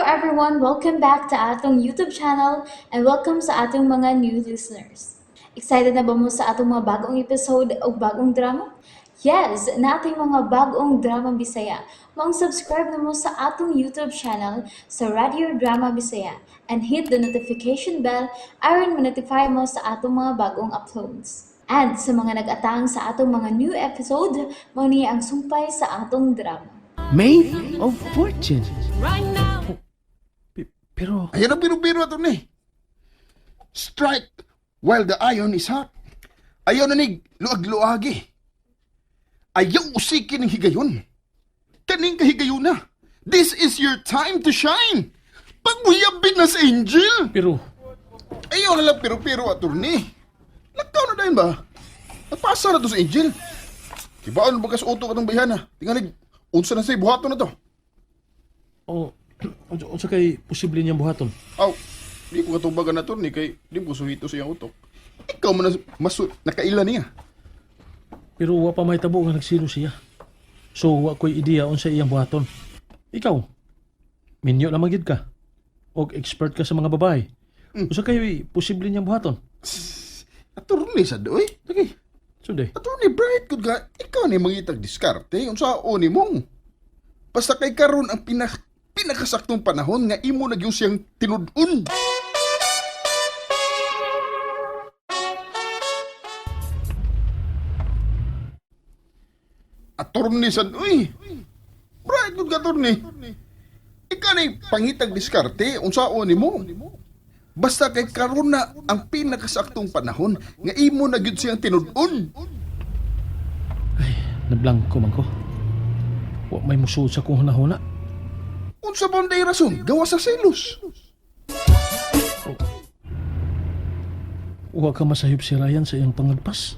everyone, welcome back to atong YouTube channel and welcome sa atong mga new listeners. Excited na ba mo sa atong mga bagong episode o bagong drama? Yes, na ating mga bagong drama Bisaya. Mag-subscribe na mo sa atong YouTube channel sa Radio Drama Bisaya and hit the notification bell aron ma-notify mo sa atong mga bagong uploads. And sa mga nag-atang sa atong mga new episode, mo niya ang sumpay sa atong drama. Made of Fortune. Right now. Pero, Ayan ang biro-biro ito ni. Strike while the iron is hot. Ayaw na ni luag-luagi. Ayaw usikin ng higayon. Kaning kahigayon na. This is your time to shine. Pagmuyabin na sa Angel. pero, Ayaw na lang pero-pero attorney. Nagkaw na dahil ba? Napasa na to sa Angel. Kibaan bagas uto ka ng bayana. Tingalig, unsa na sa'y buhato na to. unsa kay posible niyang buhaton? Aw, di ko katubagan na attorney kay di ko suhito sa iyang utok. Ikaw man nakaila niya. Pero wa pa may tabo nga nagsilo siya. So, wa ko'y ideya unsa iyang buhaton. Ikaw, minyo na magid ka. Og expert ka sa mga babae. Unsa kay posible niyang buhaton? Attorney sa doy. Sige, suday. Attorney Bright good ka. Ikaw ni mangitag diskarte unsa oni mo. Basta kay karon ang pinakasaktong panahon nga imo nagyong siyang tinud-on. Attorney sa doy. Bright good ka attorney. Ikaw ni pangitag diskarte unsa oni mo. Basta kay karon na ang pinakasaktong panahon nga imo na gyud siyang tinud-on. Nablangko man ko. Wa may musuod sa kong hunahuna. Unsa ba day rason? Gawa sa selos. Wa ka masahib si Ryan sa iyang pangagpas.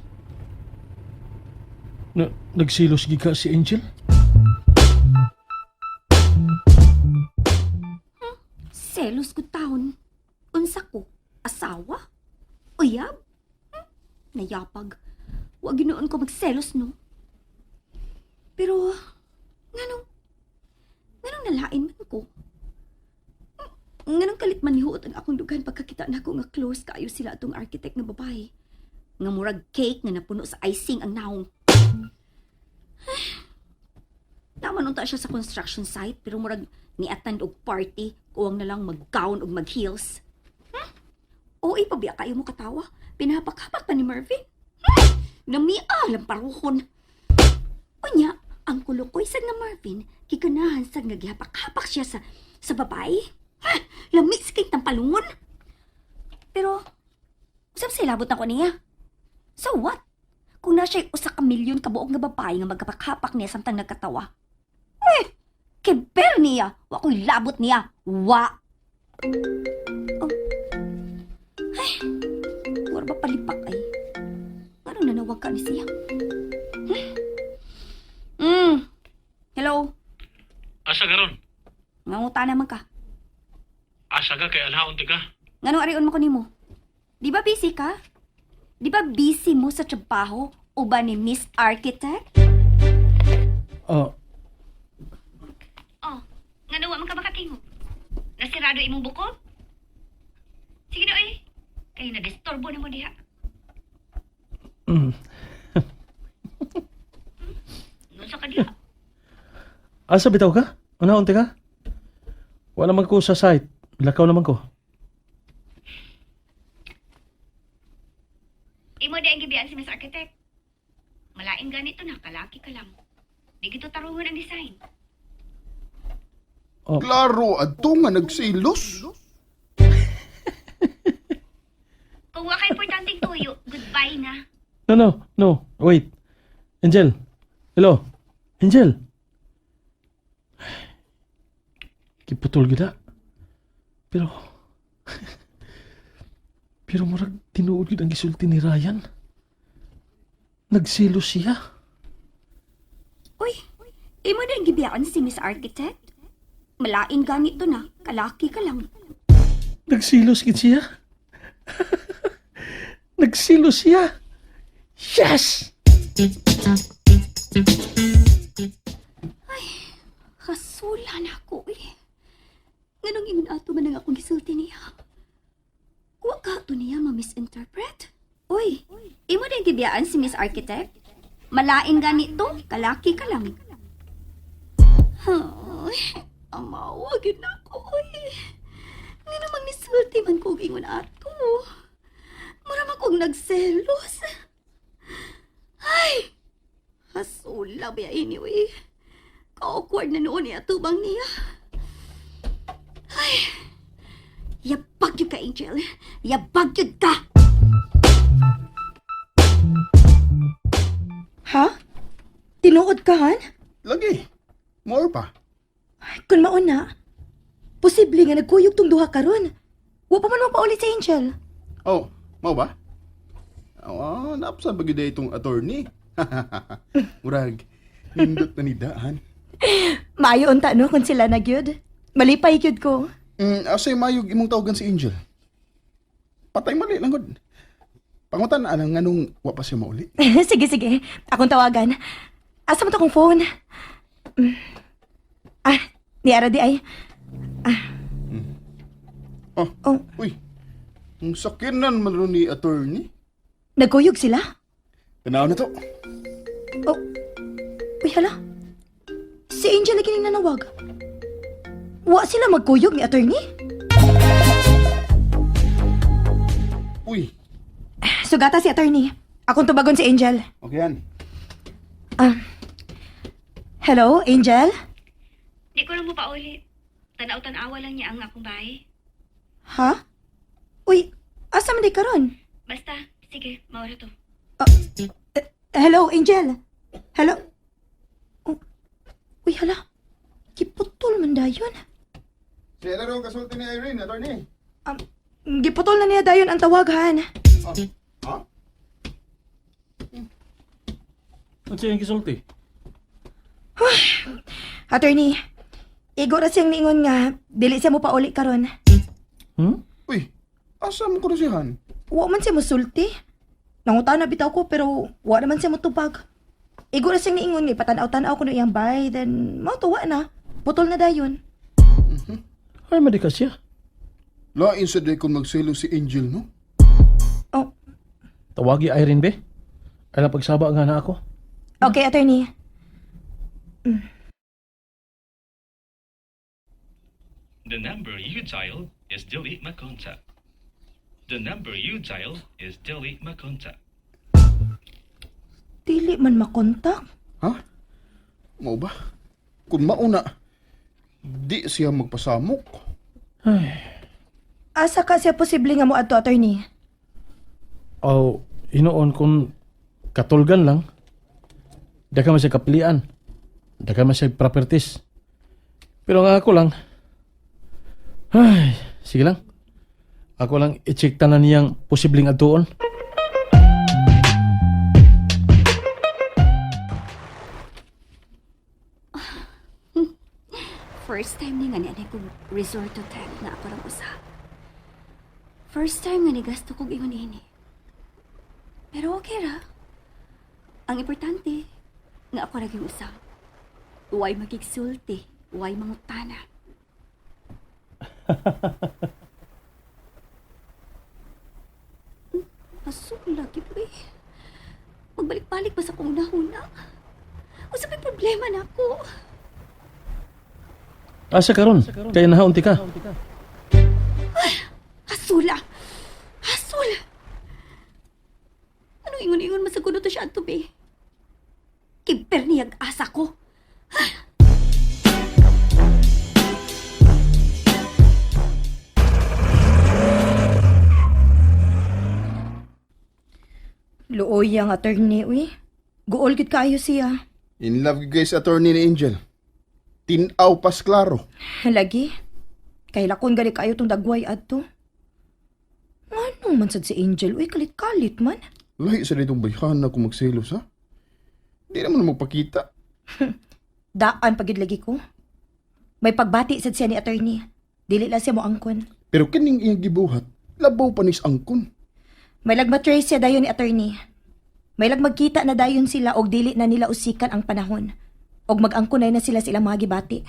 Nagsilos gid ka si Angel? Selos ko taon. Unsa ko? Asawa? Uyab? Nayapag. Wa ginoon ko magselos, no? Pero, nganong nalain man ko? Nganong kalit man hihuot ang akong dugan pagkakita na ko nga close kaayo sila atong architect na babae. Nga murag cake nga napuno sa icing ang naong. Naman unta siya sa construction site pero murag ni-attend og party kuwang na lang mag-gown og mag-heels. O ipabiya kayo mo katawa. Pinahapak-hapak pa ni Marvin. Namia lang paruhon. Unya, ang kulukoy sad nga Marvin, kikanahan sad nga gihapak-hapak siya sa babae. Lamig sa kay tampalungon. Pero, usap sa ilabot na ko niya. So what? Kung na siya'y usa ka milyon kabuok nga babae nga magkapak-hapak niya samtang nagkatawa. Kiber niya! Wa ko'y labot niya! Wa! Oh. Ay, wala ba palipak ay? Ano nanawag ka ni siya? Hello? Asa garon? Nanguta naman ka. Asa ka kay alhaon ti ka? Nganong arion mo ko nimo? Di ba busy ka? Di ba busy mo sa trabaho o ba ni Miss Architect? Ah, Oh, nga nawa man ka makatingog. Nasirado imong buko? Sige na eh. Kaya na-disturbo na mo diha. Nasa ka diha? asa bitaw ka? Unahon ka? Wala naman ko sa site. Lakaw naman ko. Imo di ang gibiyaan si Miss Architect. Malain ganito na, kalaki ka lang. Di gito tarungon ang design. Klaro adto nga nagsilos. Kung wa ka importanteng tuyo, goodbye na. No. Wait. Angel. Hello. Angel. Kiputol gida. Pero... pero murag tinuod gid ang gisulti ni Ryan. Nagsilos siya. Uy, imo di ang gibiyaan si Miss Architect? Malain ganito na, kalaki ka lang. Nagsilos gid siya. Nagsilos siya. Yes! Kasulan ako eh. Nga lang ingon ato man ang akong gisulti niya. Wa ka to niya ma-misinterpret. Uy, imo din gibiyaan si Miss Architect? Malain gani to, kalaki ka lang. Ay, amawa, yun ako, uy. Nga namang nisulti man kong ingon ato. Maram akong nagselos. Ay, hasula ba anyway. Ka-awkward na noon niya tubang niya. Ay, yabag yun ka, Angel. Yabag yun ka. Ha? Tinuod ka, Han? Lagi. More pa. Kung mauna, posible nga nagkuyog tong duha karon. Wa pa man mapaulit sa Angel. Oh, mau ba? Naapsan ba gid itong attorney? Murag, nindot na ni Daan. Maayo unta no kung sila na gyud. Malipay gyud ko. Asay mayog imong tawagan si Angel. Patay mali lang gud. Pangutan na nga nung wa pa siya mauli. Sige, sige. Akong tawagan. Asa mo to kong phone? Ni Ara di ay. Oh. Uy, ang sakinan man ron ni attorney. Nagkuyog sila? Tanaw na to. Oh. Uy, hala. Si Angel na kining nanawag. Wa sila magkuyog ni attorney? Uy, Sugata si attorney. Akong tubagon si Angel. okay yan. Hello, Angel? Di ko lang mo pa ulit. Tanaw-tanawa lang niya ang akong bahay. Ha? Uy, asa man di karon? Basta, sige, maura to. Hello, Angel. Hello. Oh. Uy, hala. Giputol man dayon. Sila rin kasulti ni Irene, attorney. Giputol na niya dayon ang tawaghan. Ha? Ano siya yung gisulti? Attorney, igo ra siyang niingon nga dili siya mo pauli karon. Uy, asa mo ko siyan? Wa man siya mosulti. Nangutan na bitaw ko pero wa naman siya motubag. Igo ra siyang niingon nga patanaw-tanaw ko na iyang bay then matuwa na. Putol na dayon. Ay, madika siya. Lain sa day kung magselo si Angel, no? Oh, Tawagi Irene, be. Ay, pagsaba nga na ako. okay, attorney. The number you dial is delete my contact. The number you dial is delete my contact. Dili man makontak. Ha? Mau ba? Kung mauna, di siya magpasamok. Asa ka siya posible nga mo adto, attorney? O, inoon kung katulgan lang, daka man siya kapilian, daka man siya properties. Pero nga ako lang, ay, sige lang. Ako lang i-check tanan niyang posibleng adtuon. First time ni nga ni kong resort hotel na ako lang usa. First time nga ni gasto kong ingon ini. Pero okay ra. Ang importante, nga ako naging usa. Huwag magigsulti, huwag mangutana. Asok lagi po eh. Magbalik-balik pa sa kong una-una. O sa may problema na ako. Asa karon? Kaya nahaunti ka. Hasula! Hasul! Anong ingon-ingon masaguno to siya ato, be? Kiber niyag asa ko. Luoy ang attorney, uy. Guol gid kaayo siya. In love you guys, attorney ni Angel. Tinaw pas klaro. Lagi. Kay lakon gali kayo tong dagway adto. Anong man sad si Angel? Uy, kalit-kalit man. Lahi sa ditong bayhan na kung magselos, ha? Di naman magpakita. Daan pagid lagi ko. May pagbati sad siya ni attorney. Dili lang siya mo angkon. Pero kining iyang gibuhat, labaw panis angkon. May lagmatrace siya dayon ni attorney. May magkita na dayon sila og dili na nila usikan ang panahon. Og mag-angkonay na sila silang mga gibati.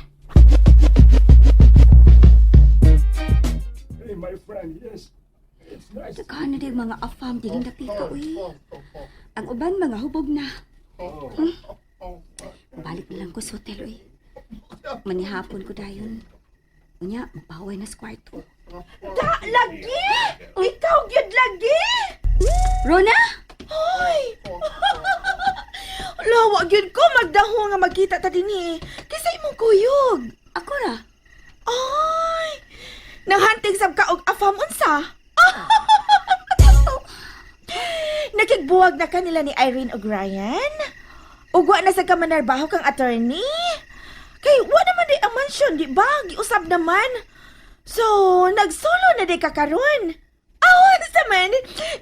Daghan na din mga afam diling napika, uy. Ang uban mga hubog na. Balik na lang ko sa hotel, uy. Manihapon ko dayon. Unya, magpahaway na sa kwarto. Da, lagi! Ikaw, gyud lagi! Rona? Hoy! Lawa gyud ko magdaho nga magkita ta dinhi. Kisa imong kuyog. Ako ra. Ay! Nanghanting sab ka og afam unsa? Nakigbuwag na kanila ni Irene ug Ryan? Ugwa na sa kamanarbaho kang attorney? Kay wa naman di ang mansyon, di ba? Giusab naman. So, nagsolo na di ka karon. Awan sa man,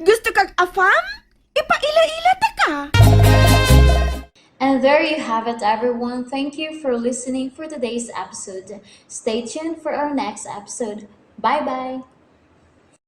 gusto kag afam? Ipaila-ila ta ka. And there you have it, everyone. Thank you for listening for today's episode. Stay tuned for our next episode. Bye bye.